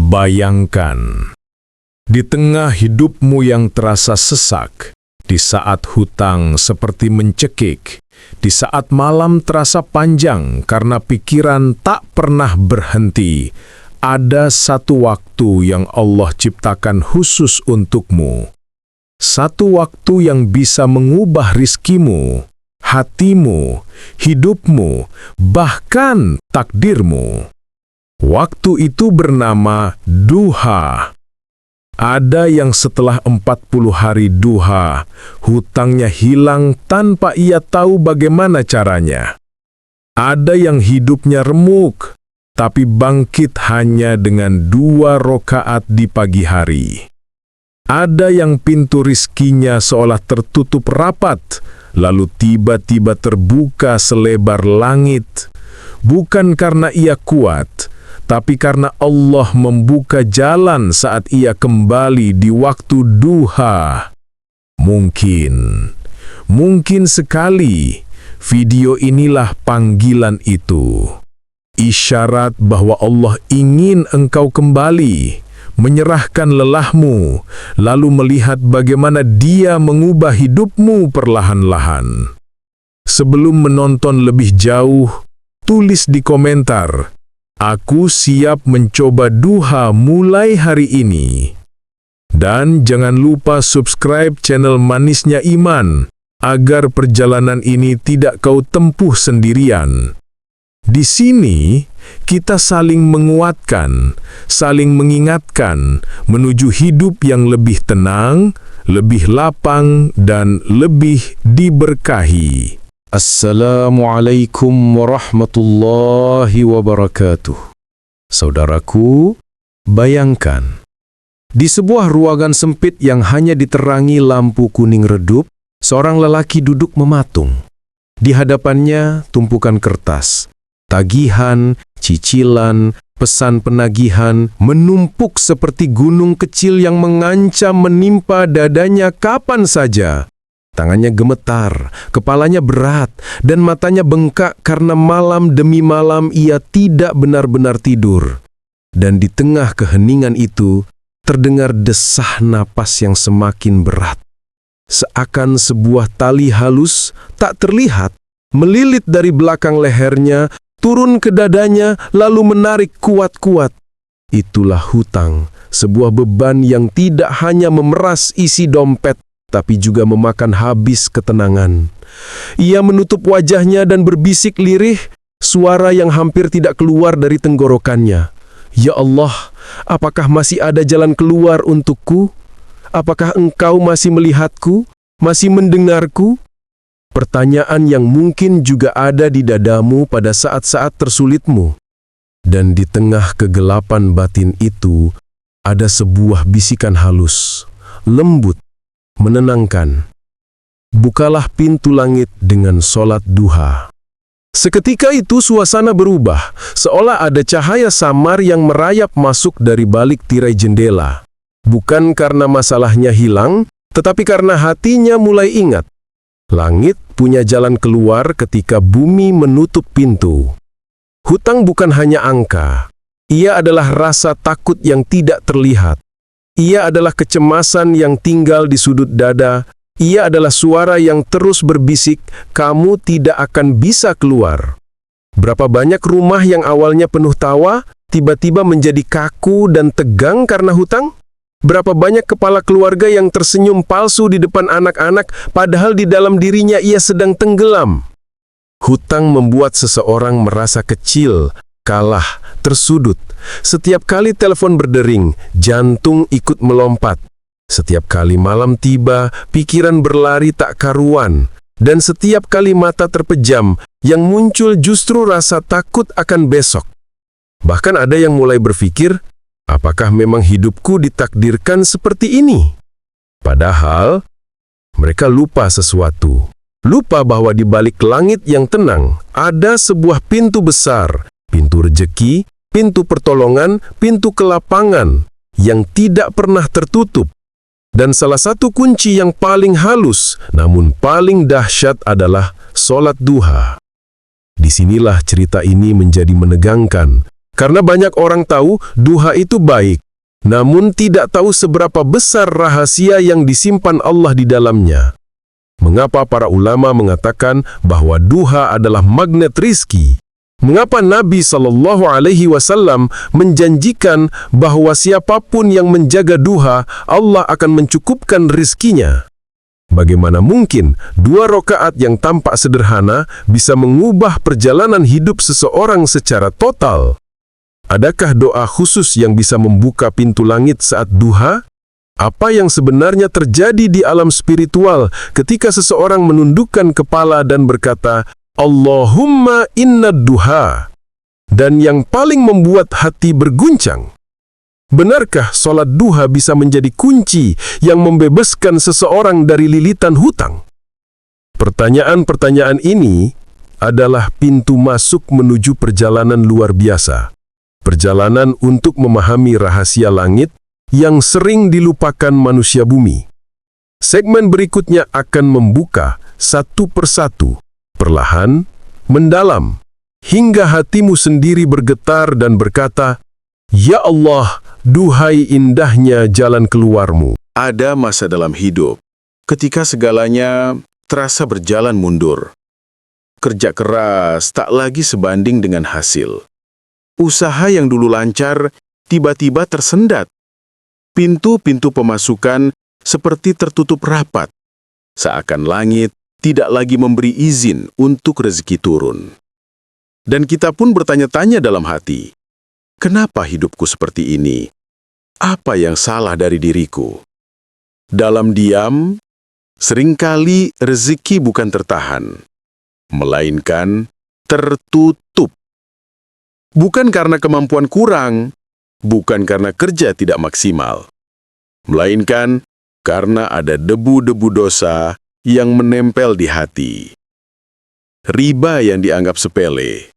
Bayangkan, di tengah hidupmu yang terasa sesak, di saat hutang seperti mencekik, di saat malam terasa panjang karena pikiran tak pernah berhenti, ada satu waktu yang Allah ciptakan khusus untukmu. Satu waktu yang bisa mengubah rizkimu, hatimu, hidupmu, bahkan takdirmu. Waktu itu bernama duha. Ada yang setelah 40 hari duha, hutangnya hilang tanpa ia tahu bagaimana caranya. Ada yang hidupnya remuk, tapi bangkit hanya dengan 2 rakaat di pagi hari. Ada yang pintu rizkinya seolah tertutup rapat, lalu tiba-tiba terbuka selebar langit. Bukan karena ia kuat, tapi karena Allah membuka jalan saat ia kembali di waktu duha. Mungkin sekali, video inilah panggilan itu. Isyarat bahwa Allah ingin engkau kembali, menyerahkan lelahmu, lalu melihat bagaimana Dia mengubah hidupmu perlahan-lahan. Sebelum menonton lebih jauh, tulis di komentar, "Aku siap mencoba duha mulai hari ini." Dan jangan lupa subscribe channel Manisnya Iman, agar perjalanan ini tidak kau tempuh sendirian. Di sini, kita saling menguatkan, saling mengingatkan, menuju hidup yang lebih tenang, lebih lapang, dan lebih diberkahi. Assalamualaikum warahmatullahi wabarakatuh. Saudaraku, bayangkan, di sebuah ruangan sempit yang hanya diterangi lampu kuning redup, seorang lelaki duduk mematung. Di hadapannya tumpukan kertas, tagihan, cicilan, pesan penagihan menumpuk seperti gunung kecil yang mengancam menimpa dadanya kapan saja. Tangannya gemetar, kepalanya berat, dan matanya bengkak karena malam demi malam ia tidak benar-benar tidur. Dan di tengah keheningan itu, terdengar desah napas yang semakin berat. Seakan sebuah tali halus, tak terlihat, melilit dari belakang lehernya, turun ke dadanya, lalu menarik kuat-kuat. Itulah hutang, sebuah beban yang tidak hanya memeras isi dompet, tapi juga memakan habis ketenangan. Ia menutup wajahnya dan berbisik lirih, suara yang hampir tidak keluar dari tenggorokannya. "Ya Allah, apakah masih ada jalan keluar untukku? Apakah Engkau masih melihatku, masih mendengarku?" Pertanyaan yang mungkin juga ada di dadamu pada saat-saat tersulitmu. Dan di tengah kegelapan batin itu, ada sebuah bisikan halus, lembut, menenangkan. Bukalah pintu langit dengan sholat duha. Seketika itu suasana berubah, seolah ada cahaya samar yang merayap masuk dari balik tirai jendela. Bukan karena masalahnya hilang, tetapi karena hatinya mulai ingat. Langit punya jalan keluar ketika bumi menutup pintu. Hutang bukan hanya angka. Ia adalah rasa takut yang tidak terlihat. Ia adalah kecemasan yang tinggal di sudut dada. Ia adalah suara yang terus berbisik, "Kamu tidak akan bisa keluar." Berapa banyak rumah yang awalnya penuh tawa, tiba-tiba menjadi kaku dan tegang karena hutang? Berapa banyak kepala keluarga yang tersenyum palsu di depan anak-anak, padahal di dalam dirinya ia sedang tenggelam. Hutang membuat seseorang merasa kecil, kalah, tersudut. Setiap kali telepon berdering, jantung ikut melompat. Setiap kali malam tiba, pikiran berlari tak karuan. Dan setiap kali mata terpejam, yang muncul justru rasa takut akan besok. Bahkan ada yang mulai berpikir, apakah memang hidupku ditakdirkan seperti ini? Padahal, mereka lupa sesuatu. Lupa bahwa di balik langit yang tenang, ada sebuah pintu besar, pintu rejeki, pintu pertolongan, pintu kelapangan, yang tidak pernah tertutup. Dan salah satu kunci yang paling halus, namun paling dahsyat adalah sholat duha. Disinilah cerita ini menjadi menegangkan, Karena banyak orang tahu duha itu baik, namun tidak tahu seberapa besar rahasia yang disimpan Allah di dalamnya. Mengapa para ulama mengatakan bahwa duha adalah magnet rizki? Mengapa Nabi SAW menjanjikan bahwa siapapun yang menjaga duha, Allah akan mencukupkan rizkinya? Bagaimana mungkin 2 rakaat yang tampak sederhana bisa mengubah perjalanan hidup seseorang secara total? Adakah doa khusus yang bisa membuka pintu langit saat duha? Apa yang sebenarnya terjadi di alam spiritual ketika seseorang menundukkan kepala dan berkata, Allahumma inna duha, dan yang paling membuat hati berguncang? Benarkah sholat duha bisa menjadi kunci yang membebaskan seseorang dari lilitan hutang? Pertanyaan-pertanyaan ini adalah pintu masuk menuju perjalanan luar biasa. Perjalanan untuk memahami rahasia langit yang sering dilupakan manusia bumi. Segmen berikutnya akan membuka satu persatu, perlahan, mendalam, hingga hatimu sendiri bergetar dan berkata, Ya Allah, duhai indahnya jalan keluarmu. Ada masa dalam hidup ketika segalanya terasa berjalan mundur. Kerja keras tak lagi sebanding dengan hasil. Usaha yang dulu lancar tiba-tiba tersendat. Pintu-pintu pemasukan seperti tertutup rapat. Seakan langit tidak lagi memberi izin untuk rezeki turun. Dan kita pun bertanya-tanya dalam hati, kenapa hidupku seperti ini? Apa yang salah dari diriku? Dalam diam, seringkali rezeki bukan tertahan, melainkan tertutup. Bukan karena kemampuan kurang, bukan karena kerja tidak maksimal, melainkan karena ada debu-debu dosa yang menempel di hati. Riba yang dianggap sepele,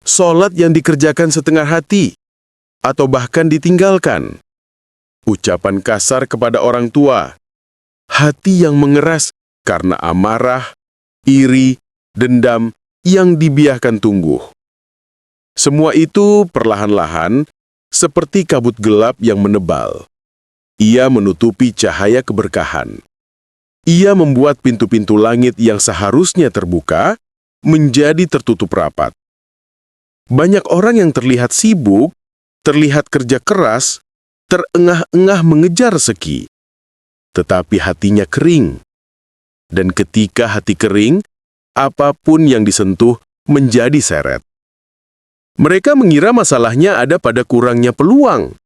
sholat yang dikerjakan setengah hati, atau bahkan ditinggalkan. Ucapan kasar kepada orang tua, hati yang mengeras karena amarah, iri, dendam yang dibiarkan tumbuh. Semua itu perlahan-lahan seperti kabut gelap yang menebal. Ia menutupi cahaya keberkahan. Ia membuat pintu-pintu langit yang seharusnya terbuka menjadi tertutup rapat. Banyak orang yang terlihat sibuk, terlihat kerja keras, terengah-engah mengejar rezeki, tetapi hatinya kering. Dan ketika hati kering, apapun yang disentuh menjadi seret. Mereka mengira masalahnya ada pada kurangnya peluang.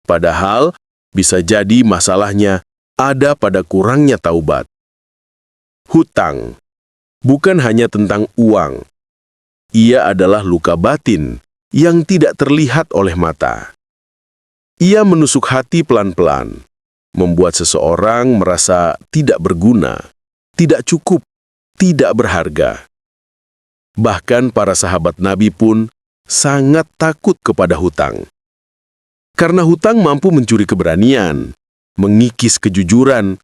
Padahal, bisa jadi masalahnya ada pada kurangnya taubat. Hutang bukan hanya tentang uang. Ia adalah luka batin yang tidak terlihat oleh mata. Ia menusuk hati pelan-pelan, membuat seseorang merasa tidak berguna, tidak cukup, tidak berharga. Bahkan para sahabat Nabi pun sangat takut kepada hutang. Karena hutang mampu mencuri keberanian, mengikis kejujuran,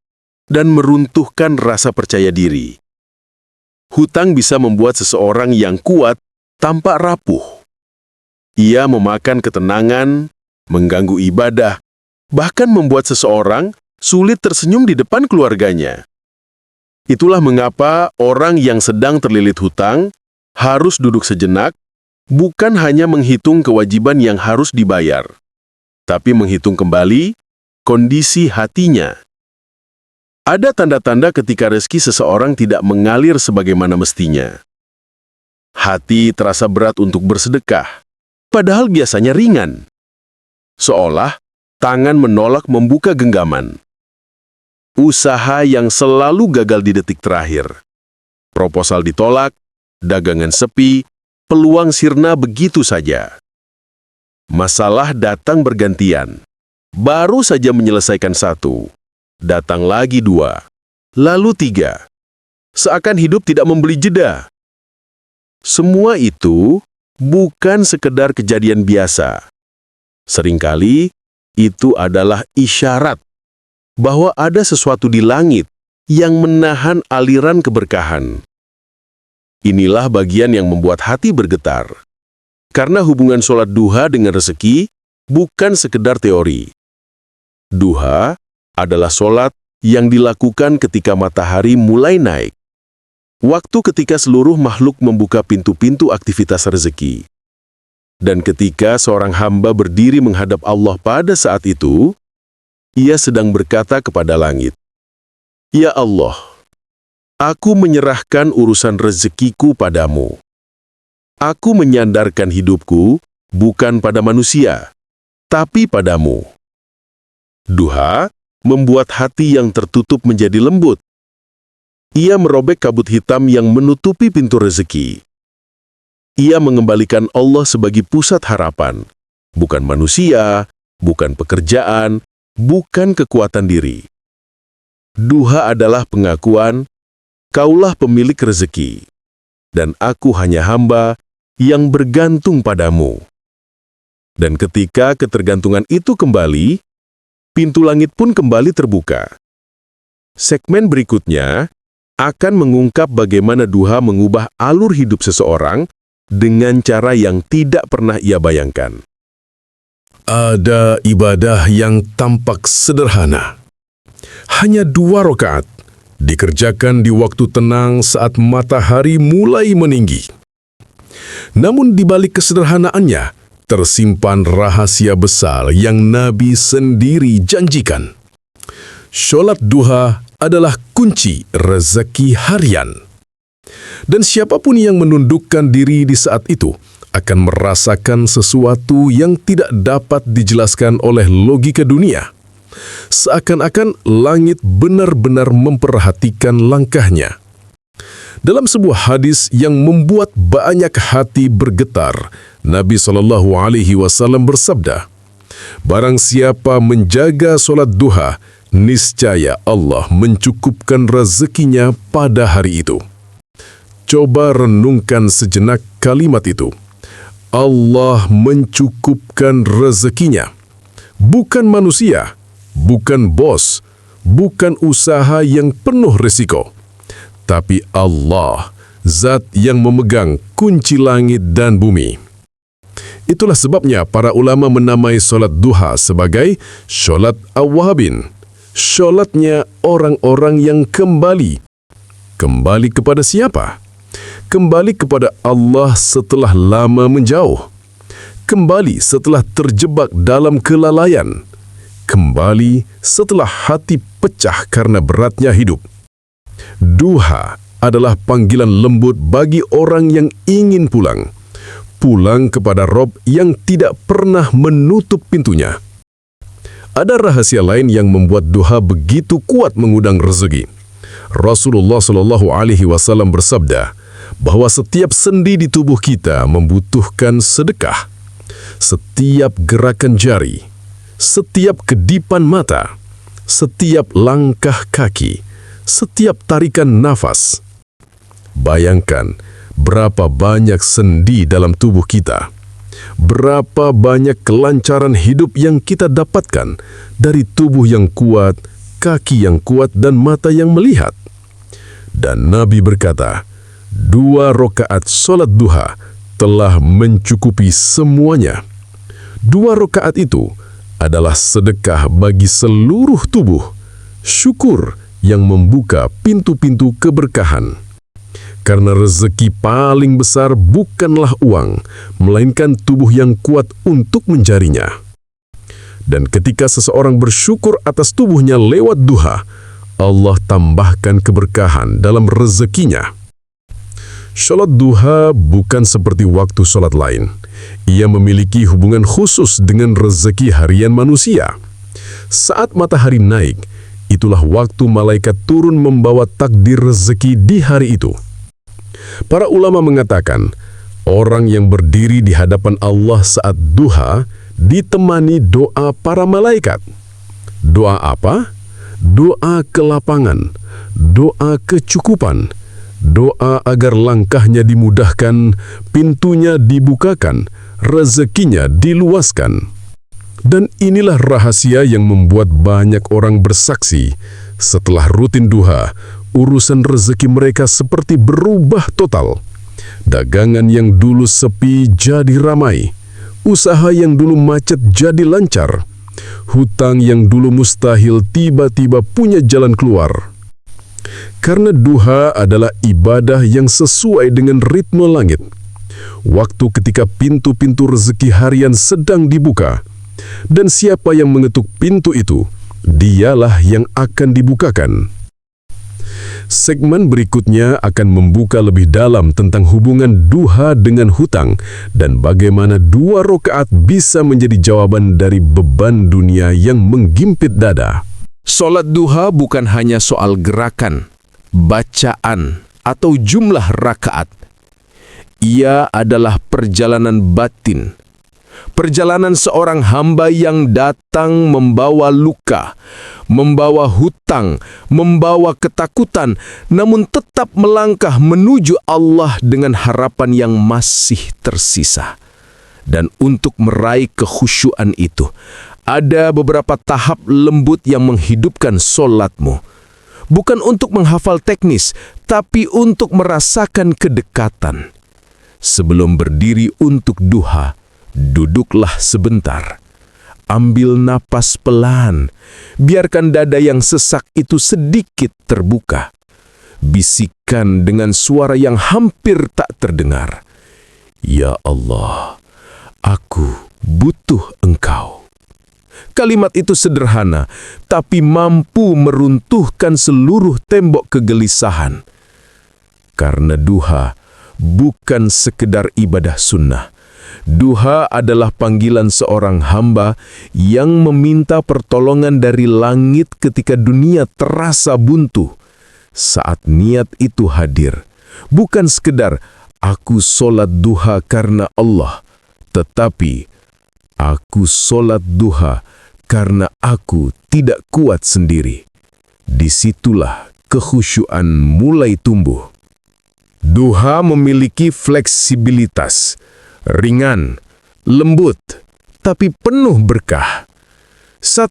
dan meruntuhkan rasa percaya diri. Hutang bisa membuat seseorang yang kuat tampak rapuh. Ia memakan ketenangan, mengganggu ibadah, bahkan membuat seseorang sulit tersenyum di depan keluarganya. Itulah mengapa orang yang sedang terlilit hutang harus duduk sejenak, bukan hanya menghitung kewajiban yang harus dibayar, tapi menghitung kembali kondisi hatinya. Ada tanda-tanda ketika rezeki seseorang tidak mengalir sebagaimana mestinya. Hati terasa berat untuk bersedekah, padahal biasanya ringan. Seolah tangan menolak membuka genggaman. Usaha yang selalu gagal di detik terakhir. Proposal ditolak, dagangan sepi, peluang sirna begitu saja. Masalah datang bergantian. Baru saja menyelesaikan satu, datang lagi dua, lalu tiga. Seakan hidup tidak memberi jeda. Semua itu bukan sekedar kejadian biasa. Seringkali itu adalah isyarat bahwa ada sesuatu di langit yang menahan aliran keberkahan. Inilah bagian yang membuat hati bergetar. Karena hubungan sholat duha dengan rezeki bukan sekedar teori. Duha adalah sholat yang dilakukan ketika matahari mulai naik. Waktu ketika seluruh makhluk membuka pintu-pintu aktivitas rezeki. Dan ketika seorang hamba berdiri menghadap Allah pada saat itu, ia sedang berkata kepada langit, "Ya Allah, aku menyerahkan urusan rezekiku padamu. Aku menyandarkan hidupku bukan pada manusia, tapi padamu." Duha membuat hati yang tertutup menjadi lembut. Ia merobek kabut hitam yang menutupi pintu rezeki. Ia mengembalikan Allah sebagai pusat harapan, bukan manusia, bukan pekerjaan, bukan kekuatan diri. Duha adalah pengakuan, "Kaulah pemilik rezeki, dan aku hanya hamba yang bergantung padamu." Dan ketika ketergantungan itu kembali, pintu langit pun kembali terbuka. Segmen berikutnya akan mengungkap bagaimana duha mengubah alur hidup seseorang dengan cara yang tidak pernah ia bayangkan. Ada ibadah yang tampak sederhana. Hanya 2 rakaat, dikerjakan di waktu tenang saat matahari mulai meninggi. Namun di balik kesederhanaannya, tersimpan rahasia besar yang Nabi sendiri janjikan. Sholat duha adalah kunci rezeki harian. Dan siapapun yang menundukkan diri di saat itu akan merasakan sesuatu yang tidak dapat dijelaskan oleh logika dunia. Seakan-akan langit benar-benar memperhatikan langkahnya. Dalam sebuah hadis yang membuat banyak hati bergetar, Nabi SAW bersabda, "Barang siapa menjaga sholat duha, niscaya Allah mencukupkan rezekinya pada hari itu." Coba renungkan sejenak kalimat itu. Allah mencukupkan rezekinya. Bukan manusia, bukan bos, bukan usaha yang penuh risiko. Tapi Allah, zat yang memegang kunci langit dan bumi. Itulah sebabnya para ulama menamai sholat duha sebagai sholat awwabin. Sholatnya orang-orang yang kembali. Kembali kepada siapa? Kembali kepada Allah setelah lama menjauh. Kembali setelah terjebak dalam kelalaian. Kembali setelah hati pecah karena beratnya hidup. Duha adalah panggilan lembut bagi orang yang ingin pulang. Pulang kepada Rob yang tidak pernah menutup pintunya. Ada rahasia lain yang membuat duha begitu kuat mengundang rezeki. Rasulullah SAW bersabda bahwa setiap sendi di tubuh kita membutuhkan sedekah. Setiap gerakan jari, setiap kedipan mata, setiap langkah kaki, setiap tarikan nafas. Bayangkan berapa banyak sendi dalam tubuh kita. Berapa banyak kelancaran hidup yang kita dapatkan dari tubuh yang kuat, kaki yang kuat, dan mata yang melihat. Dan Nabi berkata, 2 rakaat sholat duha telah mencukupi semuanya. 2 rakaat itu adalah sedekah bagi seluruh tubuh, syukur yang membuka pintu-pintu keberkahan. Karena rezeki paling besar bukanlah uang, melainkan tubuh yang kuat untuk mencarinya. Dan ketika seseorang bersyukur atas tubuhnya lewat duha, Allah tambahkan keberkahan dalam rezekinya. Sholat duha bukan seperti waktu sholat lain. Ia memiliki hubungan khusus dengan rezeki harian manusia. Saat matahari naik, itulah waktu malaikat turun membawa takdir rezeki di hari itu. Para ulama mengatakan, orang yang berdiri di hadapan Allah saat duha ditemani doa para malaikat. Doa apa? Doa kelapangan, doa kecukupan, doa agar langkahnya dimudahkan, pintunya dibukakan, rezekinya diluaskan. Dan inilah rahasia yang membuat banyak orang bersaksi, setelah rutin duha, urusan rezeki mereka seperti berubah total. Dagangan yang dulu sepi jadi ramai. Usaha yang dulu macet jadi lancar. Hutang yang dulu mustahil tiba-tiba punya jalan keluar. Karena duha adalah ibadah yang sesuai dengan ritme langit. Waktu ketika pintu-pintu rezeki harian sedang dibuka. Dan siapa yang mengetuk pintu itu, dialah yang akan dibukakan. Segmen berikutnya akan membuka lebih dalam tentang hubungan duha dengan hutang dan bagaimana 2 rakaat bisa menjadi jawaban dari beban dunia yang menggimpit dada. Solat duha bukan hanya soal gerakan, bacaan, atau jumlah rakaat. Ia adalah perjalanan batin. Perjalanan seorang hamba yang datang membawa luka, membawa hutang, membawa ketakutan, namun tetap melangkah menuju Allah dengan harapan yang masih tersisa. Dan untuk meraih kekhusyuan itu, ada beberapa tahap lembut yang menghidupkan solatmu. Bukan untuk menghafal teknis, tapi untuk merasakan kedekatan. Sebelum berdiri untuk duha, duduklah sebentar. Ambil napas pelan. Biarkan dada yang sesak itu sedikit terbuka. Bisikan dengan suara yang hampir tak terdengar. Ya Allah, aku butuh Engkau. Kalimat itu sederhana, tapi mampu meruntuhkan seluruh tembok kegelisahan. Karena duha bukan sekedar ibadah sunnah. Duha adalah panggilan seorang hamba yang meminta pertolongan dari langit ketika dunia terasa buntu. Saat niat itu hadir, bukan sekedar aku solat duha karena Allah, tetapi aku solat duha karena aku tidak kuat sendiri. Disitulah kekhusyuan mulai tumbuh. Duha memiliki fleksibilitas. Ringan, lembut, tapi penuh berkah. 1.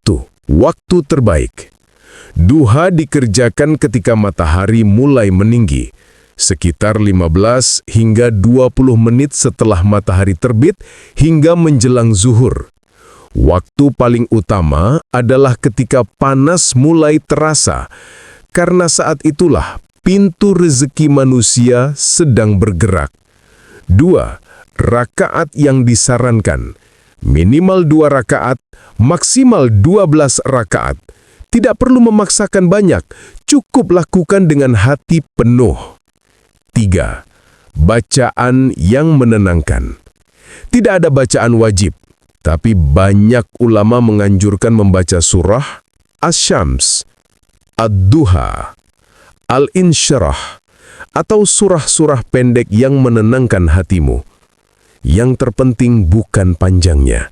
Waktu terbaik. Duha dikerjakan ketika matahari mulai meninggi, sekitar 15 hingga 20 menit setelah matahari terbit hingga menjelang zuhur. Waktu paling utama adalah ketika panas mulai terasa, karena saat itulah pintu rezeki manusia sedang bergerak. 2. Rakaat yang disarankan, minimal 2 rakaat, maksimal 12 rakaat. Tidak perlu memaksakan banyak, cukup lakukan dengan hati penuh. 3. Bacaan yang menenangkan. Tidak ada bacaan wajib, tapi banyak ulama menganjurkan membaca surah Asy-Syams, Ad-Duha, Al-Insyirah, atau surah-surah pendek yang menenangkan hatimu. Yang terpenting bukan panjangnya,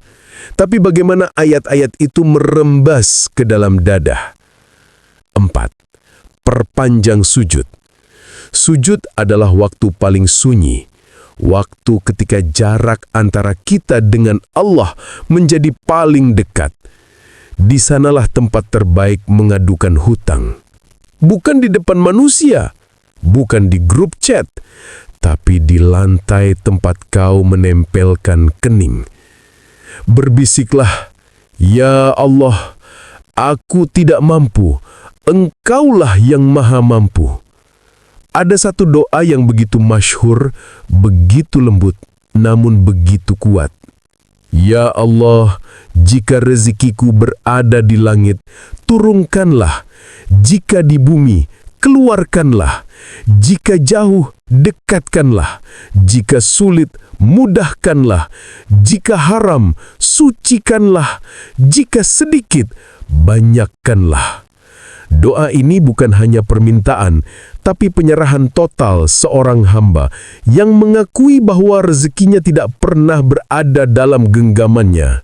tapi bagaimana ayat-ayat itu merembas ke dalam dada. 4. Perpanjang sujud. Sujud adalah waktu paling sunyi, waktu ketika jarak antara kita dengan Allah menjadi paling dekat. Di sanalah tempat terbaik mengadukan hutang. Bukan di depan manusia, bukan di grup chat, tapi di lantai tempat kau menempelkan kening. Berbisiklah, Ya Allah, aku tidak mampu, Engkaulah yang maha mampu. Ada satu doa yang begitu masyhur, begitu lembut, namun begitu kuat. Ya Allah, jika rezekiku berada di langit, turunkanlah. Jika di bumi, keluarkanlah. Jika jauh, dekatkanlah. Jika sulit, mudahkanlah. Jika haram, sucikanlah. Jika sedikit, banyakkanlah. Doa ini bukan hanya permintaan, tapi penyerahan total seorang hamba yang mengakui bahwa rezekinya tidak pernah berada dalam genggamannya.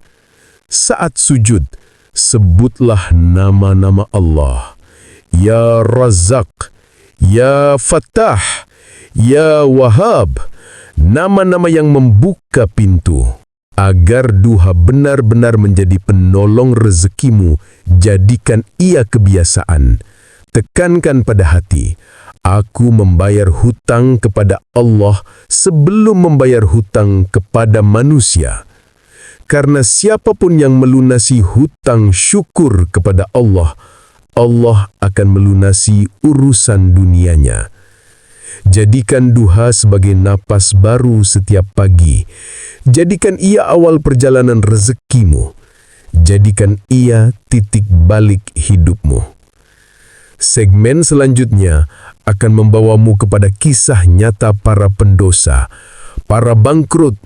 Saat sujud, sebutlah nama-nama Allah. Ya Razzaq, Ya Fattah, Ya Wahhab, nama-nama yang membuka pintu. Agar duha benar-benar menjadi penolong rezekimu, jadikan ia kebiasaan. Tekankan pada hati, Aku membayar hutang kepada Allah sebelum membayar hutang kepada manusia. Karena siapapun yang melunasi hutang syukur kepada Allah, Allah akan melunasi urusan dunianya. Jadikan duha sebagai napas baru setiap pagi. Jadikan ia awal perjalanan rezekimu. Jadikan ia titik balik hidupmu. Segmen selanjutnya akan membawamu kepada kisah nyata para pendosa, para bangkrut,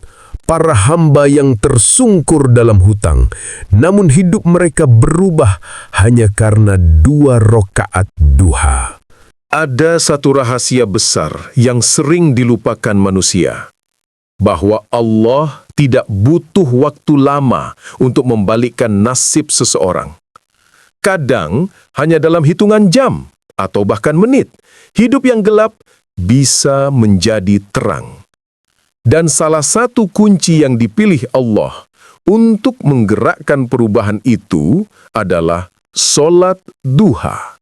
para hamba yang tersungkur dalam hutang, namun hidup mereka berubah hanya karena 2 rakaat duha. Ada satu rahasia besar yang sering dilupakan manusia, bahwa Allah tidak butuh waktu lama untuk membalikkan nasib seseorang. Kadang hanya dalam hitungan jam atau bahkan menit, hidup yang gelap bisa menjadi terang. Dan salah satu kunci yang dipilih Allah untuk menggerakkan perubahan itu adalah sholat duha.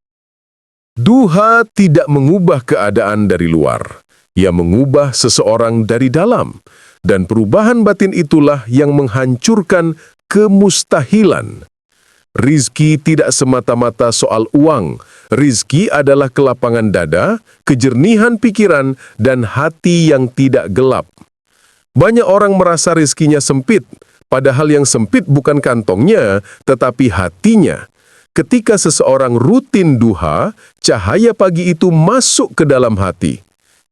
Duha tidak mengubah keadaan dari luar, ia mengubah seseorang dari dalam, dan perubahan batin itulah yang menghancurkan kemustahilan. Rizki tidak semata-mata soal uang. Rizki adalah kelapangan dada, kejernihan pikiran, dan hati yang tidak gelap. Banyak orang merasa rizkinya sempit, padahal yang sempit bukan kantongnya, tetapi hatinya. Ketika seseorang rutin duha, cahaya pagi itu masuk ke dalam hati.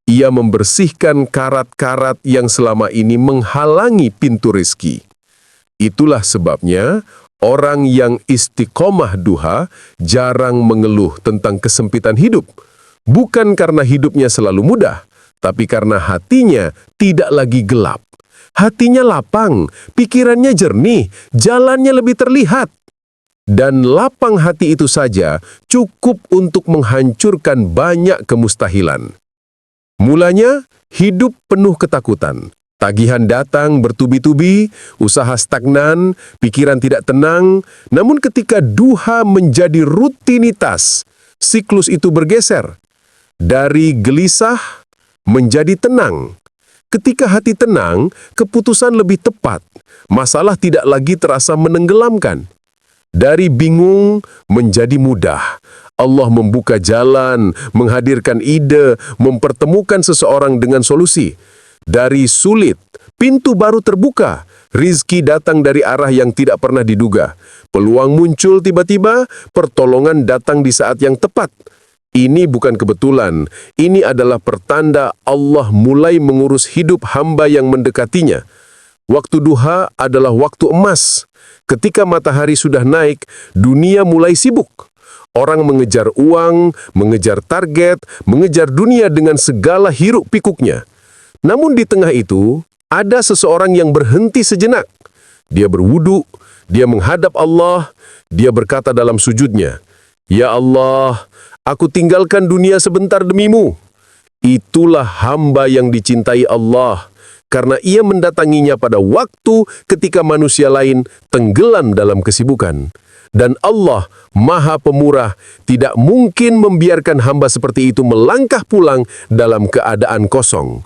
Ia membersihkan karat-karat yang selama ini menghalangi pintu rizki. Itulah sebabnya, orang yang istiqomah duha jarang mengeluh tentang kesempitan hidup. Bukan karena hidupnya selalu mudah, tapi karena hatinya tidak lagi gelap. Hatinya lapang, pikirannya jernih, jalannya lebih terlihat. Dan lapang hati itu saja cukup untuk menghancurkan banyak kemustahilan. Mulanya, hidup penuh ketakutan. Tagihan datang bertubi-tubi, usaha stagnan, pikiran tidak tenang. Namun ketika duha menjadi rutinitas, siklus itu bergeser. Dari gelisah menjadi tenang. Ketika hati tenang, keputusan lebih tepat. Masalah tidak lagi terasa menenggelamkan. Dari bingung menjadi mudah. Allah membuka jalan, menghadirkan ide, mempertemukan seseorang dengan solusi. Dari sulit, pintu baru terbuka. Rizki datang dari arah yang tidak pernah diduga. Peluang muncul tiba-tiba, pertolongan datang di saat yang tepat. Ini bukan kebetulan, ini adalah pertanda Allah mulai mengurus hidup hamba yang mendekatinya. Waktu duha adalah waktu emas. Ketika matahari sudah naik, dunia mulai sibuk. Orang mengejar uang, mengejar target, mengejar dunia dengan segala hiruk-pikuknya. Namun di tengah itu, ada seseorang yang berhenti sejenak. Dia berwudu, dia menghadap Allah, dia berkata dalam sujudnya, "Ya Allah, aku tinggalkan dunia sebentar demi-Mu." Itulah hamba yang dicintai Allah, karena ia mendatanginya pada waktu ketika manusia lain tenggelam dalam kesibukan. Dan Allah, Maha Pemurah, tidak mungkin membiarkan hamba seperti itu melangkah pulang dalam keadaan kosong.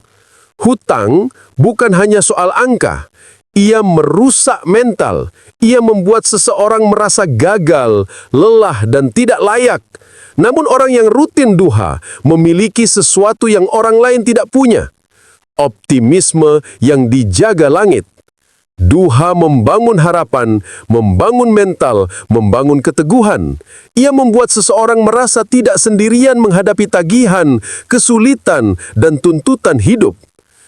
Hutang bukan hanya soal angka. Ia merusak mental. Ia membuat seseorang merasa gagal, lelah, dan tidak layak. Namun orang yang rutin duha memiliki sesuatu yang orang lain tidak punya. Optimisme yang dijaga langit. Duha membangun harapan, membangun mental, membangun keteguhan. Ia membuat seseorang merasa tidak sendirian menghadapi tagihan, kesulitan, dan tuntutan hidup.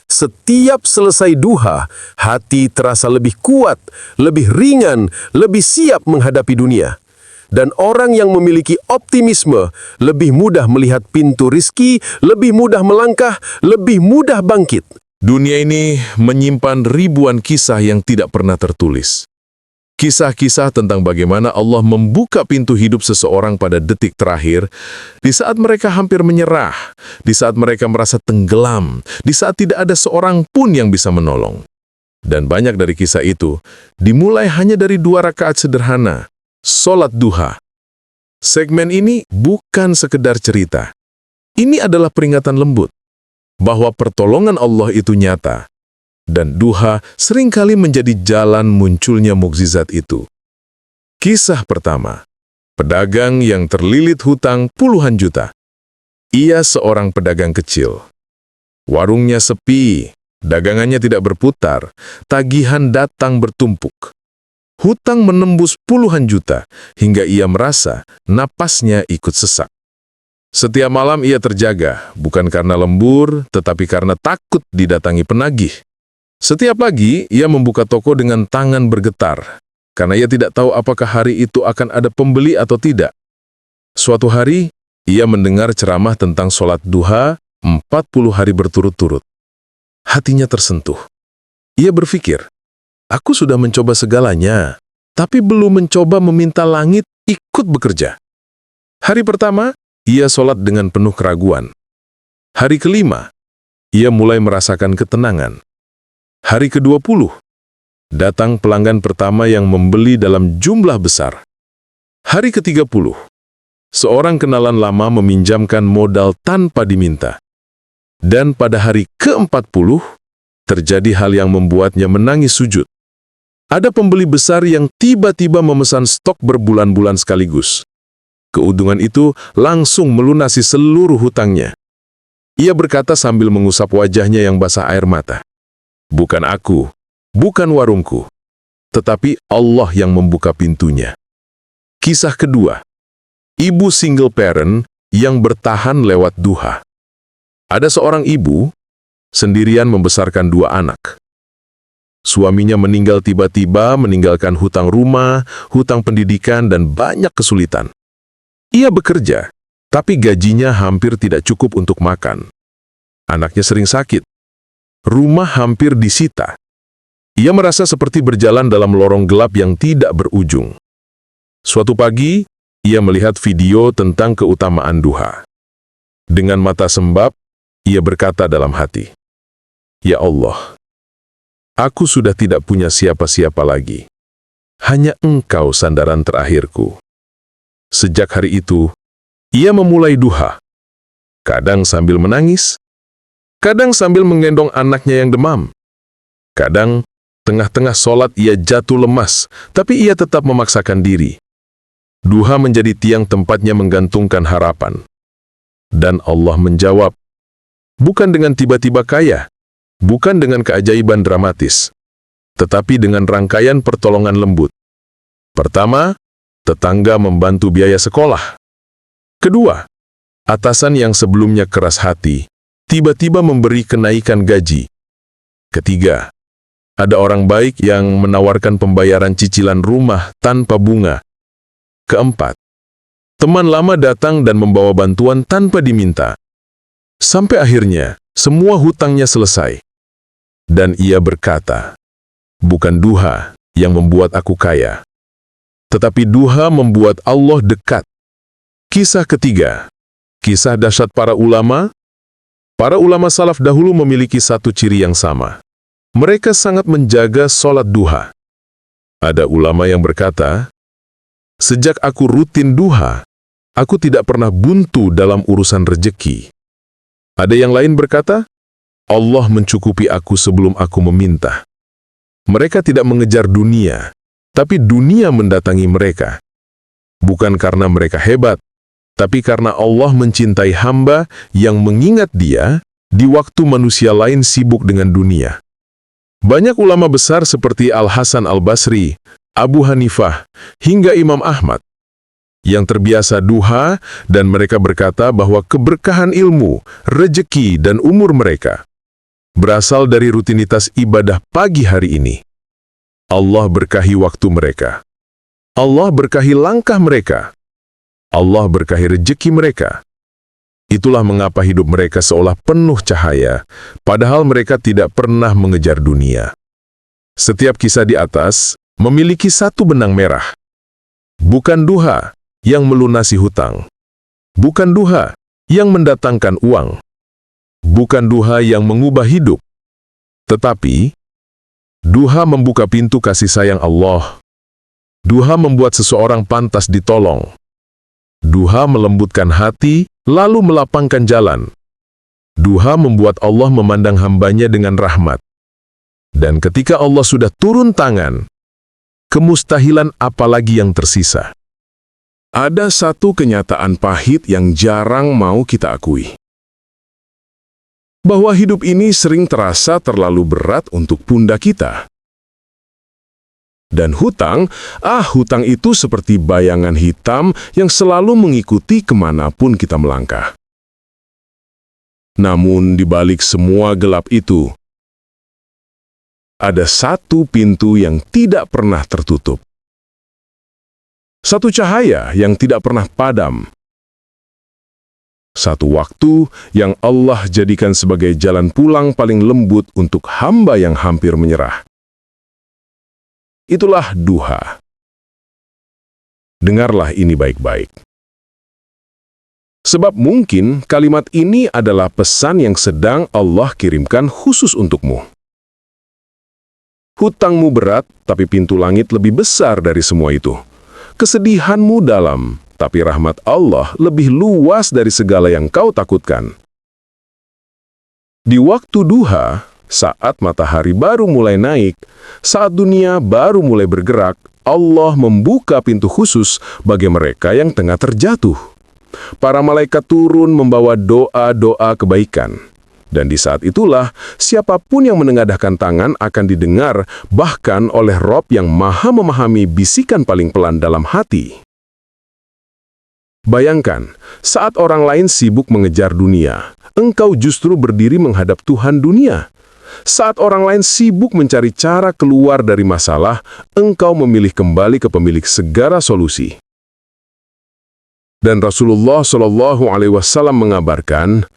Setiap selesai duha, hati terasa lebih kuat, lebih ringan, lebih siap menghadapi dunia. Dan orang yang memiliki optimisme lebih mudah melihat pintu rizki, lebih mudah melangkah, lebih mudah bangkit. Dunia ini menyimpan ribuan kisah yang tidak pernah tertulis. Kisah-kisah tentang bagaimana Allah membuka pintu hidup seseorang pada detik terakhir, di saat mereka hampir menyerah, di saat mereka merasa tenggelam, di saat tidak ada seorang pun yang bisa menolong. Dan banyak dari kisah itu dimulai hanya dari 2 rakaat sederhana, sholat duha. Segmen ini bukan sekedar cerita. Ini adalah peringatan lembut bahwa pertolongan Allah itu nyata, dan duha seringkali menjadi jalan munculnya mukjizat itu. Kisah pertama, pedagang yang terlilit hutang puluhan juta. Ia seorang pedagang kecil. Warungnya sepi, dagangannya tidak berputar, tagihan datang bertumpuk. Hutang menembus puluhan juta, hingga ia merasa napasnya ikut sesak. Setiap malam ia terjaga, bukan karena lembur, tetapi karena takut didatangi penagih. Setiap pagi, ia membuka toko dengan tangan bergetar, karena ia tidak tahu apakah hari itu akan ada pembeli atau tidak. Suatu hari, ia mendengar ceramah tentang sholat duha 40 hari berturut-turut. Hatinya tersentuh. Ia berpikir, aku sudah mencoba segalanya, tapi belum mencoba meminta langit ikut bekerja. Hari pertama, ia sholat dengan penuh keraguan. Hari kelima, ia mulai merasakan ketenangan. Hari ke-20, datang pelanggan pertama yang membeli dalam jumlah besar. Hari ke-30, seorang kenalan lama meminjamkan modal tanpa diminta. Dan pada hari ke-40, terjadi hal yang membuatnya menangis sujud. Ada pembeli besar yang tiba-tiba memesan stok berbulan-bulan sekaligus. Keuntungan itu langsung melunasi seluruh hutangnya. Ia berkata sambil mengusap wajahnya yang basah air mata. Bukan aku, bukan warungku, tetapi Allah yang membuka pintunya. Kisah kedua, ibu single parent yang bertahan lewat duha. Ada seorang ibu, sendirian membesarkan 2 anak. Suaminya meninggal tiba-tiba, meninggalkan hutang rumah, hutang pendidikan, dan banyak kesulitan. Ia bekerja, tapi gajinya hampir tidak cukup untuk makan. Anaknya sering sakit. Rumah hampir disita. Ia merasa seperti berjalan dalam lorong gelap yang tidak berujung. Suatu pagi, ia melihat video tentang keutamaan duha. Dengan mata sembab, ia berkata dalam hati, "Ya Allah, aku sudah tidak punya siapa-siapa lagi. Hanya Engkau sandaran terakhirku." Sejak hari itu, ia memulai duha. Kadang sambil menangis, kadang sambil menggendong anaknya yang demam. Kadang, tengah-tengah sholat ia jatuh lemas, tapi ia tetap memaksakan diri. Duha menjadi tiang tempatnya menggantungkan harapan. Dan Allah menjawab, bukan dengan tiba-tiba kaya, bukan dengan keajaiban dramatis, tetapi dengan rangkaian pertolongan lembut. Pertama, tetangga membantu biaya sekolah. Kedua, atasan yang sebelumnya keras hati, tiba-tiba memberi kenaikan gaji. Ketiga, ada orang baik yang menawarkan pembayaran cicilan rumah tanpa bunga. Keempat, teman lama datang dan membawa bantuan tanpa diminta. Sampai akhirnya, semua hutangnya selesai. Dan ia berkata, bukan duha yang membuat aku kaya, tetapi duha membuat Allah dekat. Kisah ketiga, kisah dahsyat para ulama. Para ulama salaf dahulu memiliki satu ciri yang sama. Mereka sangat menjaga sholat duha. Ada ulama yang berkata, sejak aku rutin duha, aku tidak pernah buntu dalam urusan rejeki. Ada yang lain berkata, Allah mencukupi aku sebelum aku meminta. Mereka tidak mengejar dunia, tapi dunia mendatangi mereka. Bukan karena mereka hebat, tapi karena Allah mencintai hamba yang mengingat Dia di waktu manusia lain sibuk dengan dunia. Banyak ulama besar seperti Al-Hasan Al-Basri, Abu Hanifah, hingga Imam Ahmad yang terbiasa duha, dan mereka berkata bahwa keberkahan ilmu, rejeki, dan umur mereka berasal dari rutinitas ibadah pagi hari ini. Allah berkahi waktu mereka. Allah berkahi langkah mereka. Allah berkahi rejeki mereka. Itulah mengapa hidup mereka seolah penuh cahaya, padahal mereka tidak pernah mengejar dunia. Setiap kisah di atas memiliki satu benang merah. Bukan duha yang melunasi hutang. Bukan duha yang mendatangkan uang. Bukan duha yang mengubah hidup. Tetapi, duha membuka pintu kasih sayang Allah. Duha membuat seseorang pantas ditolong. Duha melembutkan hati lalu melapangkan jalan. Duha membuat Allah memandang hambanya dengan rahmat. Dan ketika Allah sudah turun tangan, kemustahilan apalagi yang tersisa. Ada satu kenyataan pahit yang jarang mau kita akui. Bahwa hidup ini sering terasa terlalu berat untuk pundak kita. Dan hutang itu seperti bayangan hitam yang selalu mengikuti kemanapun kita melangkah. Namun di balik semua gelap itu, ada satu pintu yang tidak pernah tertutup. Satu cahaya yang tidak pernah padam. Satu waktu yang Allah jadikan sebagai jalan pulang paling lembut untuk hamba yang hampir menyerah. Itulah duha. Dengarlah ini baik-baik. Sebab mungkin kalimat ini adalah pesan yang sedang Allah kirimkan khusus untukmu. Hutangmu berat, tapi pintu langit lebih besar dari semua itu. Kesedihanmu dalam, tapi rahmat Allah lebih luas dari segala yang kau takutkan. Di waktu duha, saat matahari baru mulai naik, saat dunia baru mulai bergerak, Allah membuka pintu khusus bagi mereka yang tengah terjatuh. Para malaikat turun membawa doa-doa kebaikan. Dan di saat itulah, siapapun yang menengadahkan tangan akan didengar bahkan oleh Rob yang maha memahami bisikan paling pelan dalam hati. Bayangkan, saat orang lain sibuk mengejar dunia, engkau justru berdiri menghadap Tuhan dunia. Saat orang lain sibuk mencari cara keluar dari masalah, engkau memilih kembali ke pemilik segala solusi. Dan Rasulullah SAW mengabarkan,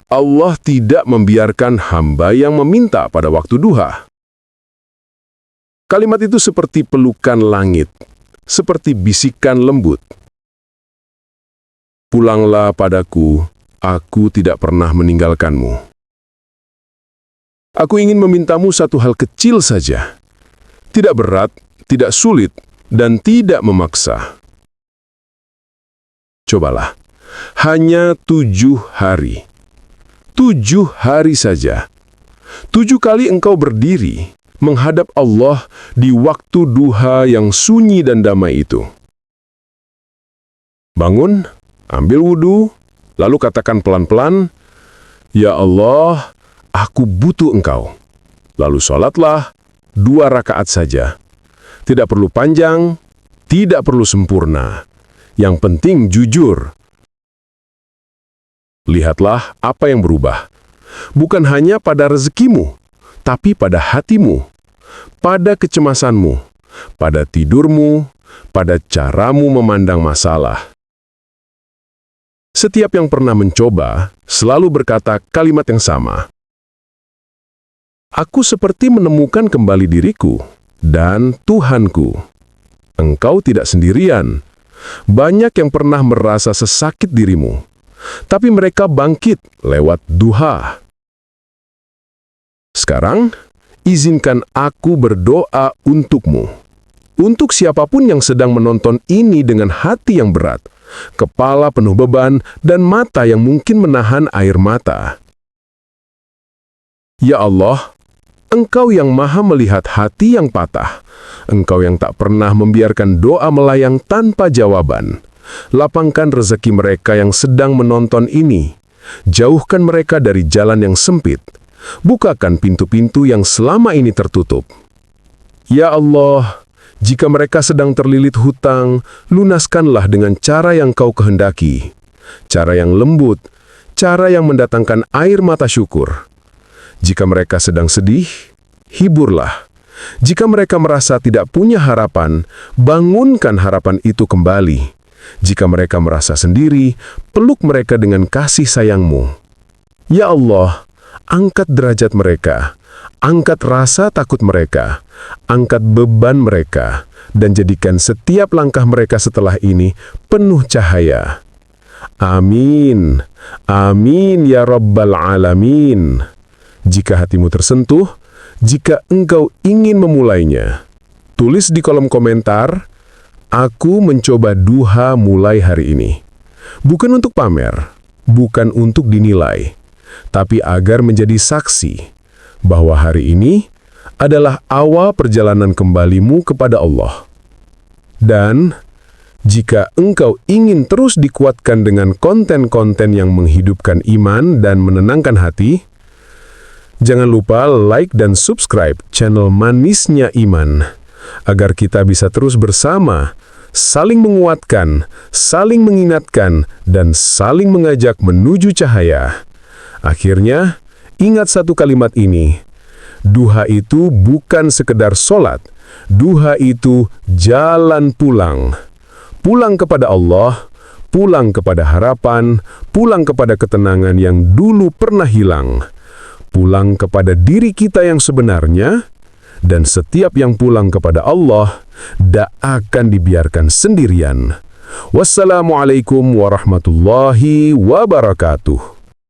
Allah tidak membiarkan hamba yang meminta pada waktu duha. Kalimat itu seperti pelukan langit, seperti bisikan lembut. Pulanglah padaku, aku tidak pernah meninggalkanmu. Aku ingin memintamu satu hal kecil saja. Tidak berat, tidak sulit, dan tidak memaksa. Cobalah, hanya 7 hari. 7 hari saja. 7 kali engkau berdiri menghadap Allah di waktu duha yang sunyi dan damai itu. Bangun, ambil wudhu, lalu katakan pelan-pelan, "Ya Allah, aku butuh engkau." Lalu sholatlah 2 rakaat saja. Tidak perlu panjang, tidak perlu sempurna. Yang penting jujur. Lihatlah apa yang berubah. Bukan hanya pada rezekimu, tapi pada hatimu, pada kecemasanmu, pada tidurmu, pada caramu memandang masalah. Setiap yang pernah mencoba selalu berkata kalimat yang sama. Aku seperti menemukan kembali diriku dan Tuhanku. Engkau tidak sendirian. Banyak yang pernah merasa sesakit dirimu, tapi mereka bangkit lewat duha. Sekarang, izinkan aku berdoa untukmu. Untuk siapapun yang sedang menonton ini dengan hati yang berat, kepala penuh beban, dan mata yang mungkin menahan air mata. Ya Allah, Engkau yang maha melihat hati yang patah. Engkau yang tak pernah membiarkan doa melayang tanpa jawaban. Lapangkan rezeki mereka yang sedang menonton ini. Jauhkan mereka dari jalan yang sempit. Bukakan pintu-pintu yang selama ini tertutup. Ya Allah, jika mereka sedang terlilit hutang, lunaskanlah dengan cara yang Kau kehendaki. Cara yang lembut, cara yang mendatangkan air mata syukur. Jika mereka sedang sedih, hiburlah. Jika mereka merasa tidak punya harapan, bangunkan harapan itu kembali. Jika mereka merasa sendiri, peluk mereka dengan kasih sayang-Mu. Ya Allah, angkat derajat mereka, angkat rasa takut mereka, angkat beban mereka, dan jadikan setiap langkah mereka setelah ini penuh cahaya. Amin. Amin ya Rabbal Alamin. Jika hatimu tersentuh, jika engkau ingin memulainya, tulis di kolom komentar, aku mencoba duha mulai hari ini. Bukan untuk pamer, bukan untuk dinilai, tapi agar menjadi saksi bahwa hari ini adalah awal perjalanan kembalimu kepada Allah. Dan jika engkau ingin terus dikuatkan dengan konten-konten yang menghidupkan iman dan menenangkan hati, jangan lupa like dan subscribe channel Manisnya Iman, agar kita bisa terus bersama, saling menguatkan, saling mengingatkan, dan saling mengajak menuju cahaya. Akhirnya, ingat satu kalimat ini, duha itu bukan sekedar sholat, duha itu jalan pulang. Pulang kepada Allah, pulang kepada harapan, pulang kepada ketenangan yang dulu pernah hilang. Pulang kepada diri kita yang sebenarnya, dan setiap yang pulang kepada Allah, tak akan dibiarkan sendirian. Wassalamualaikum warahmatullahi wabarakatuh.